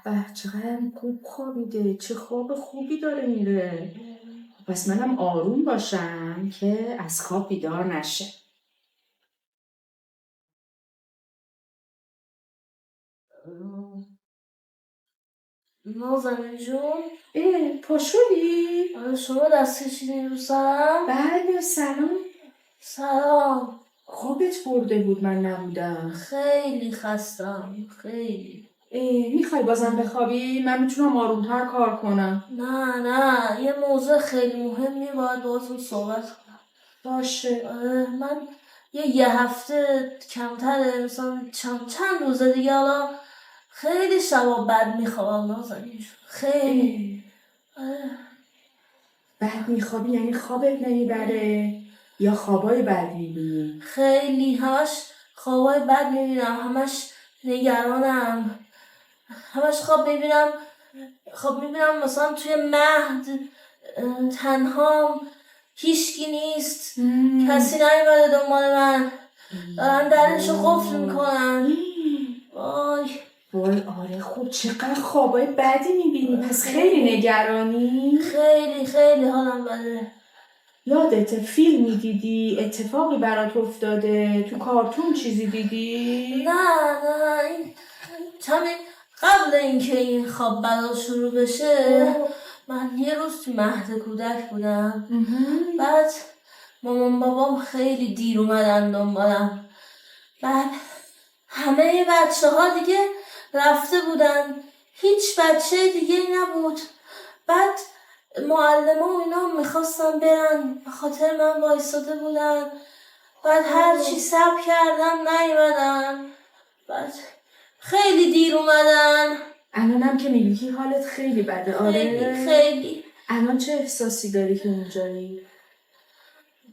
به چقدر خوب خوابیده، چه خواب خوبی داره میره. پس منم آروم باشم که از خواب بیدار نشه. نازنین جون، پا شدی؟ شما دست کشیدین رو سرم؟ بله سلام. سلام. خوابت برده بود من نبودم. خیلی خستم، خیلی. میخوای بازم بخوابی؟ من میتونم آرومتر کار کنم. نه یه موضوع خیلی مهمی باید باهاتون صحبت کنم. باشه. من یه هفته کمتره، مثلا چند روزه دیگه حالا خیلی شبا بد میخوابم نازنین جون، خیلی. بد میخوابی یعنی خوابت نمیبره یا خوابای بد میبینی؟ خیلی همش خوابای بد میبینم، همش نگرانم، همش خواب میبینم مثلا توی مهد تنهام، هیچکی نیست، کسی نیومده دنبال من، دارن درشو قفل میکنن. وای آره خب چقدر خوابای بدی میبینی، پس خیلی نگرانی؟ خیلی حالم بده. یادت فیلم میدیدی؟ اتفاقی برات افتاده؟ تو کارتون چیزی دیدی؟ نه این کمی قبل اینکه این خواب بدا شروع بشه من یه روز تو مهد کودک بودم. بعد مامان بابام خیلی دیر اومدن دنبالم. بعد همه بچه ها دیگه رفته بودن، هیچ بچه دیگه نبود. بعد معلم ها و اینا میخواستن برن، به خاطر من وایساده بودن. بعد هرچی صبر کردم نیومدن، بعد خیلی دیر اومدن. الانم که میگی حالت خیلی بده. آره خیلی. الان چه احساسی داری که اونجایی؟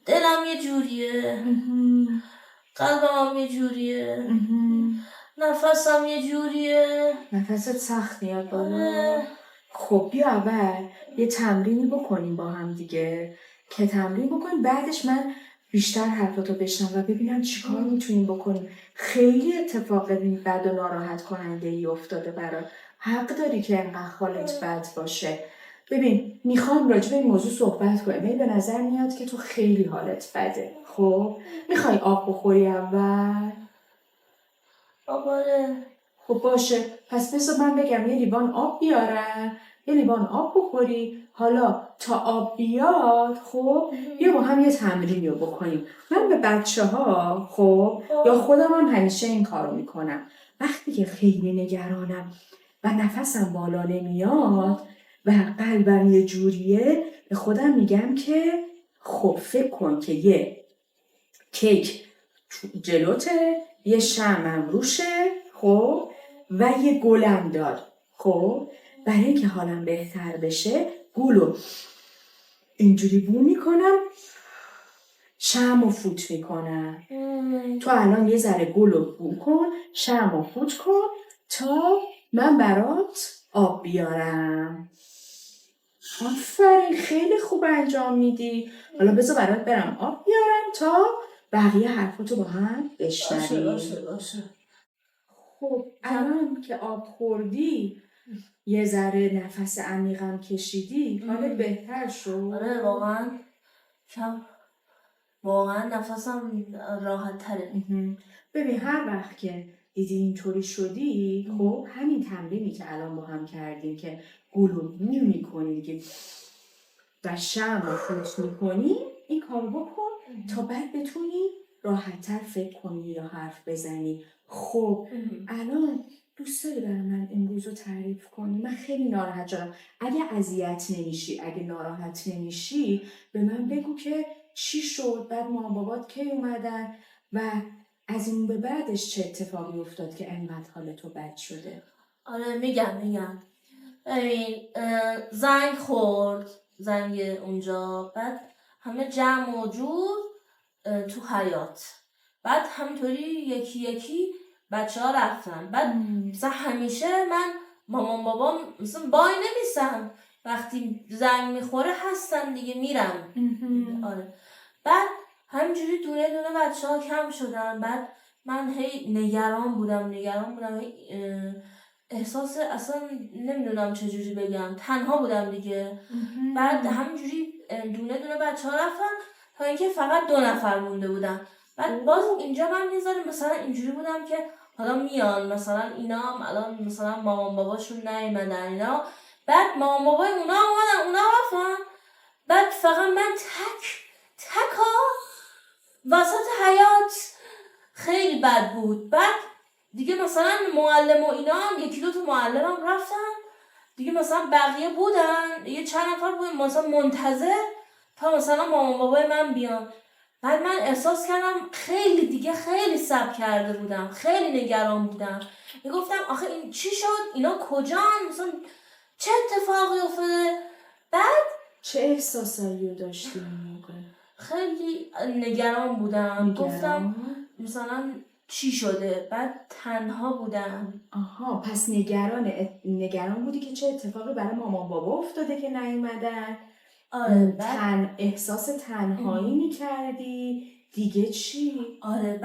دلم یه جوریه، قلبم یه جوریه، نفسم یه جوریه. نفست سخت میاد بالا. خب بیا اول یه تمرینی بکنیم با هم دیگه، که تمرین بکنیم بعدش من بیشتر حرفاتو بشنم و ببینم چیکار میتونیم بکنیم. خیلی اتفاق بد و ناراحت کننده ای افتاده برات، حق داری که انقدر حالت بد باشه. ببین میخوام راجع به این موضوع صحبت کنیم. به نظر میاد که تو خیلی حالت بده. خب میخوای آب بخوری اول؟ آره. خب باشه، پس بذار من بگم یه لیوان آب بیارن، یه لیوان آب بخوری. حالا تا آب بیاد خب بیا با هم یه تمرینی رو بکنیم. من به بچه ها خب یا خودم هم همیشه این کارو میکنم. وقتی که خیلی نگرانم و نفسم بالا نمیاد و قلبم یه جوریه، به خودم میگم که خب فکر کن که یه کیک جلوته، یه شمعم روشه خب و یه گلم دار. خب برای اینکه حالم بهتر بشه گلو اینجوری بو میکنم، شمعو فوت میکنم. تو الان یه ذره گلو بو کن، شمعو فوت کن تا من برات آب بیارم. آفرین خیلی خوب انجام میدی. حالا بذار برات برم آب بیارم تا بقیه حرفاتو با هم بشنویم. باشه. خب الان که آب خوردی یه ذره نفس عمیقم کشیدی، حالت بهتر شد؟ آره واقعا نفسم راحت تره. ببین هر وقت که دیدی اینطوری شدی خب همین تمرینی که الان با هم کردیم که گلو میکنی دیگه و شمع رو فوت میکنی، این کار بکن تا بعد بتونی راحت‌تر فکر کنی یا حرف بزنی. خب الان دوست داری برای من امروز رو تعریف کنی؟ من خیلی ناراحت شدم. اگه اذیت نمیشی، اگه ناراحت نمیشی به من بگو که چی شد، بعد مامان بابات کی اومدن و از این به بعدش چه اتفاقی افتاد که انقدر حال تو بد شده. آره میگم. ببین زنگ خورد، زنگ اونجا، بعد همه جمع و جور تو حیاط، بعد همینطوری یکی بچه ها رفتن. بعد مثلا همیشه من مامان بابام مثلا بای نمیسن، وقتی زنگ میخوره هستن دیگه میرم. آره. بعد همینجوری دونه بچه ها کم شدن. بعد من هی نگران بودم احساس اصلا نمیدونم چجوری بگم، تنها بودم دیگه. بعد همینجوری دونه دونه بچه ها رفتن تا اینکه فقط 2 نفر مونده بودن. بعد باز اینجا من یه ذره مثلا اینجوری بودم که حالا میان مثلا اینا هم الان مثلا مامان باباشون نیومدن اینا، بعد مامان بابای اونا اومدن اونا رفتن، بعد فقط من تکا وسط حیات. خیلی بد بود. بعد دیگه مثلا معلم و اینا هم 1-2 تا معلم هم رفتن دیگه، مثلا بقیه بودن یه چند نفر بودن مثلا منتظر تا مثلا مامان بابای من بیان. بعد من احساس کردم خیلی دیگه خیلی صبر کرده بودم، خیلی نگران بودم. میگفتم آخه این چی شد، اینا کجان، مثلا چه اتفاقی افتاده. بعد چه احساسایی رو داشتی اون موقع؟ خیلی نگران بودم. گفتم مثلا چی شده. بعد تنها بودم. آها، پس نگران بودی که چه اتفاقی برای مامان بابا افتاده که نیومدن. آره. احساس تنهایی میکردی دیگه. چی؟ آره.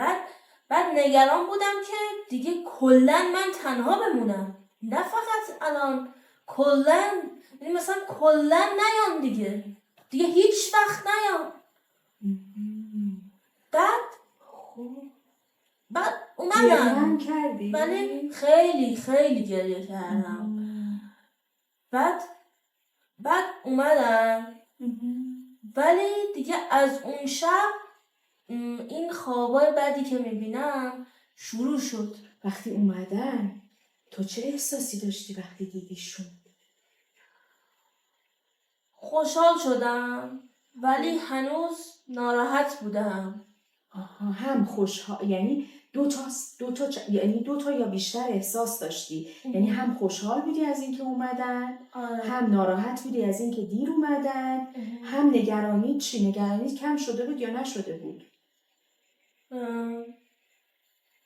بعد نگران بودم که دیگه کلن من تنها بمونم، نه فقط الان، کلن. یعنی مثلا کلن نیام دیگه هیچ وقت نیام. بعد اومدم. کردی؟ ولی خیلی خیلی گریه کردم. بعد اومدم. ولی دیگه از اون شب این خوابای بعدی که میبینم شروع شد. وقتی اومدن تو چه احساسی داشتی وقتی دیدیشون؟ خوشحال شدم ولی هنوز ناراحت بودم. آها، هم خوشحال، یعنی یعنی 2 تا یا بیشتر احساس داشتی. یعنی هم خوشحال بودی از اینکه اومدن، هم ناراحت بودی از اینکه دیر اومدن، هم نگرانیت. چی نگرانیت کم شده بود یا نشده بود؟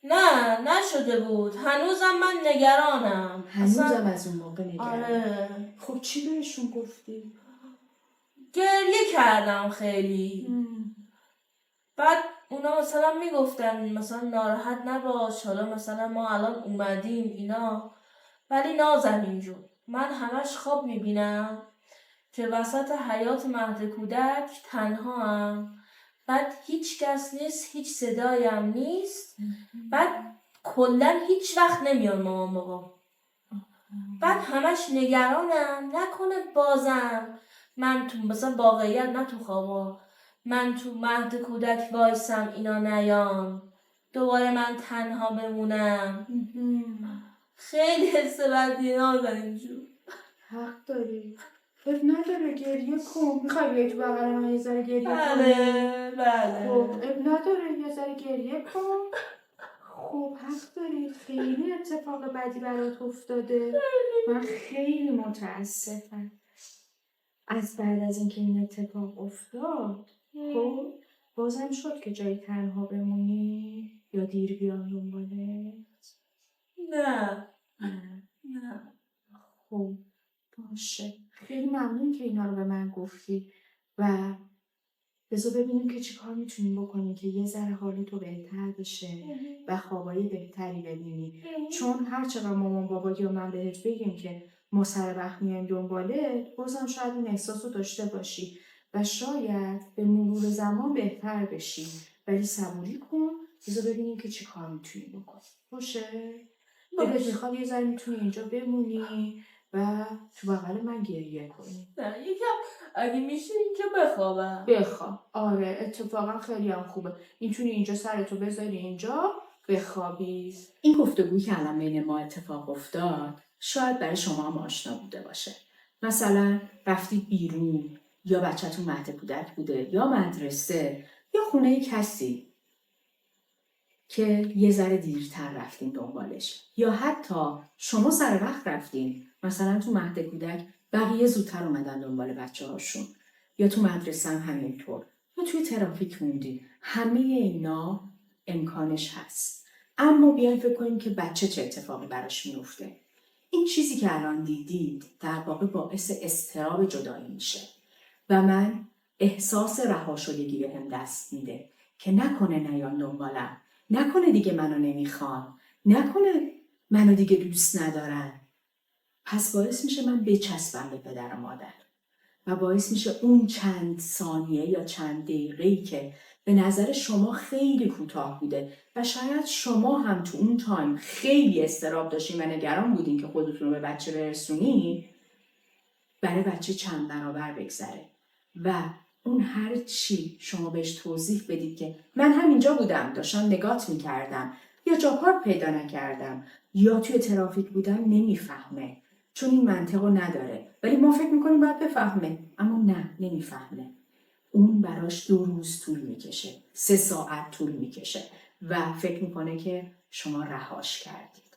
نه نشده بود. هنوزم من نگرانم. هنوزم از اون موقع نگرانم. آره. خب چی بهشون گفتی؟ گریه کردم خیلی. بعد اونا مثلا میگفتن مثلا ناراحت نباش، حالا مثلا ما الان اومدیم اینا. ولی نازنین جون، من همش خواب میبینم که وسط حیات مهد کودک تنها هم. بعد هیچ کس نیست، هیچ صدایم نیست. بعد کلن هیچ وقت نمیان مامان بابا. بعد همش نگرانم نکنه بازم من تو مثلا واقعیت، نه تو خوابا، من تو مهد کودک وایسم اینا نیان، دوباره من تنها بمونم. خیلی حس بدی نازنین جون. حق داری. اب نداره گریه کن. میخوای بیای تو بغل من یه ذره گریه کنی؟ بله. خب اب نداره یه ذره گریه کن. خب حق داری. خیلی اتفاق بدی برات افتاده. من خیلی متاسفم از بعد از اینکه این اتفاق افتاد. خب بازم شد که جای تنها بمونی یا دیر بیام دنباله؟ نه. خب باشه، خیلی ممنون که اینا رو به من گفتی و بذار ببینیم که چی کار میتونیم بکنیم که یه ذره حال تو بهتر بشه و خوابای بهتری ببینی. چون هر چقدر مامان بابا یا من بهت بگیم که ما سر وقت میایم دنباله، بازم شاید این احساس رو داشته باشی و شاید به مرور زمان بهتر بشی. ولی صبوری کن، بذار ببینیم که چی کار میتونیم بکنیم. باشه؟ دلت میخواد یه ذره میتونی اینجا بمونی و تو بغل من گریه کنی. نه یکم اگه میشه اینجا بخوابم. بخواب. آره اتفاقا خیلی هم خوبه. میتونی اینجا سرتو بذاری اینجا بخوابی. این گفتگو که الان بین ما اتفاق افتاد شاید برای شما هم آشنا بوده باشه. مثلا رفتید بیرون یا بچه‌تون مهد کودک بوده یا مدرسه یا خونه کسی که یه ذره دیرتر رفتین دنبالش، یا حتی شما سر وقت رفتین، مثلا تو مهد کودک بقیه زودتر اومدن دنبال بچه‌هاشون، یا تو مدرسه هم همینطور، یا توی ترافیک موندین. همه اینا امکانش هست. اما بیاین فکر کنیم که بچه چه اتفاقی براش میفته. این چیزی که الان دیدید در واقع باعث اضطراب جدایی میشه و من احساس رهاشدگی بهم دست میده که نکنه نیان دنبالم، نکنه دیگه منو نمیخوان، نکنه منو دیگه دوست ندارن، پس باعث میشه من بچسبم به پدر و مادر و باعث میشه اون چند ثانیه یا چند دقیقه‌ای که به نظر شما خیلی کوتاه بوده و شاید شما هم تو اون تایم خیلی اضطراب داشتین و نگران بودین که خودتون رو به بچه برسونین، برای بچه چند برابر بگذره و اون هر چی شما بهش توضیح بدید که من همینجا بودم داشتم نگات میکردم یا جا پارک پیدا نکردم یا توی ترافیک بودم، نمیفهمه چون این منطقو نداره، ولی ما فکر میکنیم باید بفهمه، اما نه، نمیفهمه. اون براش 2 روز طول میکشه، 3 ساعت طول میکشه و فکر میکنه که شما رهاش کردید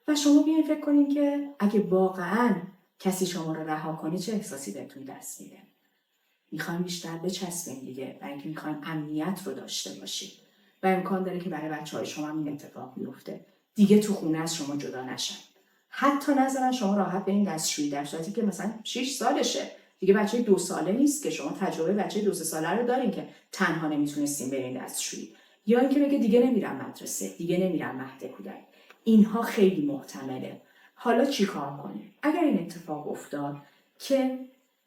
و شما بیاین فکر کنین که اگه واقعاً کسی شما رو رها کنه چه احساسی بهتون دست میده. میخوایم بیشتر بچسبین دیگه و اینکه میخوایم امنیت رو داشته باشید و امکان داره که برای بچه‌های شما این اتفاق بیفته، دیگه تو خونه از شما جدا نشن، حتی نذارن شما راحت برین دستشویی، در صورتی که مثلا 6 سالشه، دیگه بچه 2 ساله نیست که شما تجربه بچه 2 ساله رو دارین که تنها نمیتونستین برین دستشویی، یا اینکه بگه دیگه نمیرم مدرسه، دیگه نمیرم مهد کودک. اینها خیلی محتمله. حالا چی کار کنیم؟ اگر این اتفاق افتاد که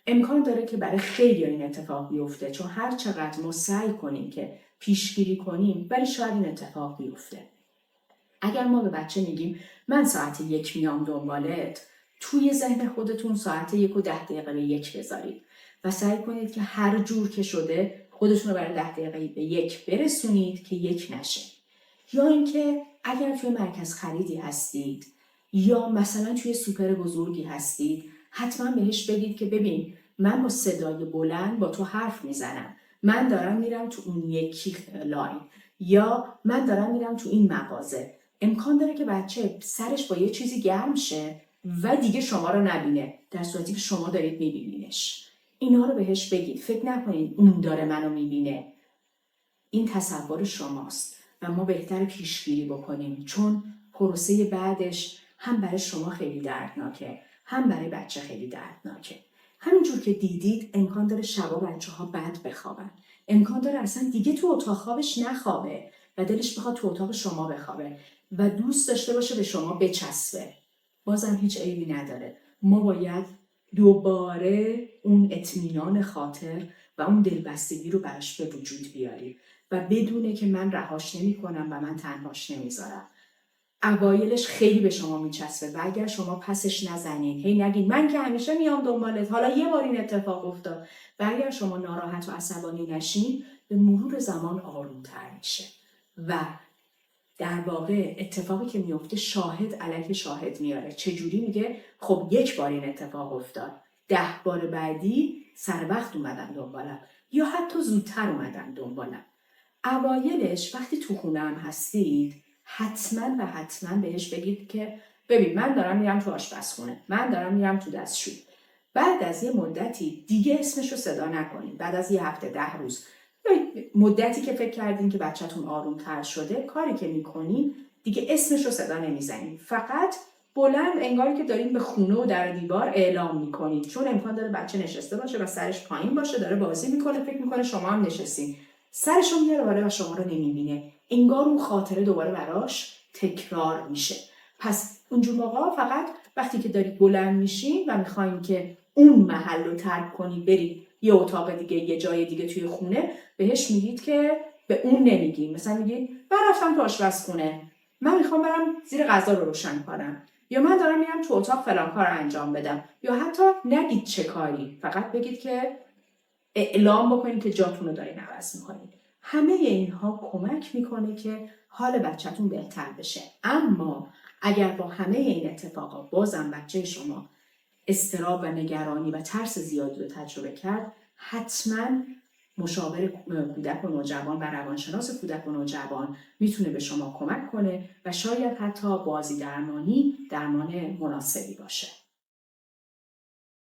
امکان داره که برای خیلی این اتفاق بیفته، چون هر چقدر ما سعی کنیم که پیشگیری کنیم ولی شاید این اتفاق بیفته. اگر ما به بچه میگیم من ساعت 1 میام دنبالت، توی ذهن خودتون ساعت 1 و 10 دقیقه به 1 بذارید و سعی کنید که هر جور که شده خودتون رو برای 10 دقیقه به 1 برسونید که 1 نشه. یا اینکه اگر توی مرکز خریدی هستید یا مثلا توی سوپر بزرگی هستید، حتما بهش بگید که ببین من با صدای بلند با تو حرف میزنم، من دارم میرم تو اون یکی لاین یا من دارم میرم تو این مغازه. امکان داره که بچه سرش با یه چیزی گرم شه و دیگه شما رو نبینه، در صورتی که شما دارید میبینینش. اینا رو بهش بگید، فکر نکنید اون داره منو میبینه، این تصور شماست و ما بهتر پیشگیری بکنیم، چون پروسه بعدش هم برای شما خیلی دردناکه هم برای بچه خیلی دردناکه. همینجور که دیدید امکان داره شبا بچه ها بد بخوابن، امکان داره اصلا دیگه تو اتاق خوابش نخوابه و دلش بخواد تو اتاق شما بخوابه و دوست داشته باشه به شما بچسبه. بازم هیچ عیبی نداره، ما باید دوباره اون اطمینان خاطر و اون دلبستگی رو براش به وجود بیاریم و بدونه که من رهاش نمی کنم و من تنهاش نمیذارم. اوایلش خیلی به شما میچسبه و اگر شما پسش نزنید، هی نگید من که همیشه میام دنبالت، حالا یه بار این اتفاق افتاد، و اگر شما ناراحت و عصبانی نشین، به مرور زمان آرومتر میشه و در واقع اتفاقی که میفته شاهد علیه شاهد میاره. چجوری میگه؟ خب 1 بار این اتفاق افتاد، 10 بار بعدی سر وقت اومدن دنبالم یا حتی زودتر اومدن دنبالم. اوایلش وقتی تو خونه هم هستید حتما بهش بگید که ببین من دارم میرم تو آشپزخونه، من دارم میرم تو دستشویی. بعد از یه مدتی دیگه اسمشو صدا نکنید، بعد از یه هفته 10 روز مدتی که فکر کردین که بچه‌تون آرومتر شده، کاری که میکنین دیگه اسمشو صدا نمیزنید، فقط بلند انگار که دارین به خونه و در دیوار اعلام میکنید، چون امکان داره بچه نشسته باشه و سرش پایین باشه، داره بازی میکنه، فکر میکنه شما هم نشستین، سرشو میاره بالا و شما رو نمیبینه، انگار اون خاطره دوباره براش تکرار میشه. پس اونجور موقع فقط وقتی که دارید بلند میشین و میخواین که اون محل رو ترک کنید برید یه اتاق دیگه، یه جای دیگه توی خونه، بهش میگید که به اون نمیگین، مثلا میگید من رفتم تو آشپزخونه، من میخوام برم زیر غذا رو روشن کنم، یا من دارم میرم تو اتاق فلان کار انجام بدم، یا حتی نگید چه کاری، فقط بگید که اعلام بکنید که جاتون رو دارین عوض میکنید. همه اینها کمک میکنه که حال بچه‌تون بهتر بشه. اما اگر با همه این اتفاقا بازم بچه شما اضطراب و نگرانی و ترس زیادی رو تجربه کرد، حتما مشاور کودک و نوجوان و روانشناس کودک و نوجوان میتونه به شما کمک کنه و شاید حتی بازی درمانی درمان مناسبی باشه.